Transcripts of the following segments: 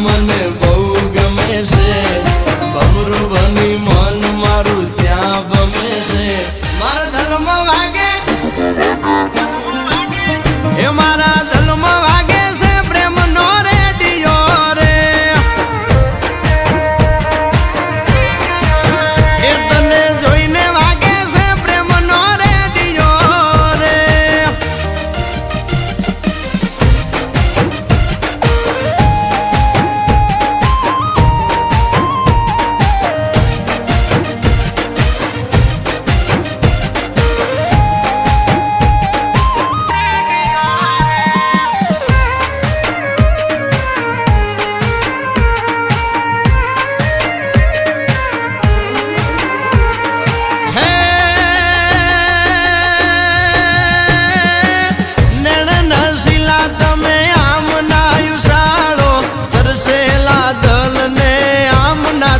મને બહુ ગમે છે ભમરું બની મન મારું ત્યાં ગમે છે મારા દલમાં વાગે એ મારા દલમાં વાગે છે પ્રેમનો રેડિયો રે એ તને જોઈને વાગે છે પ્રેમનો રેડિયો રે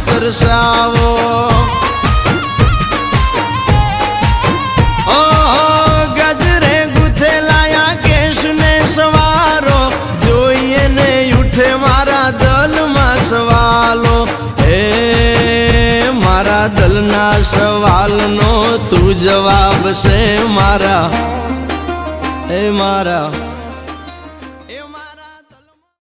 તરસાવો ગજરે ગુથેલાયા કેશને સવારો જોઈએ ને ઉઠે મારા દલમાં સવાલો હે મારા દલના સવાલનો તું જવાબ છે મારા હે મારા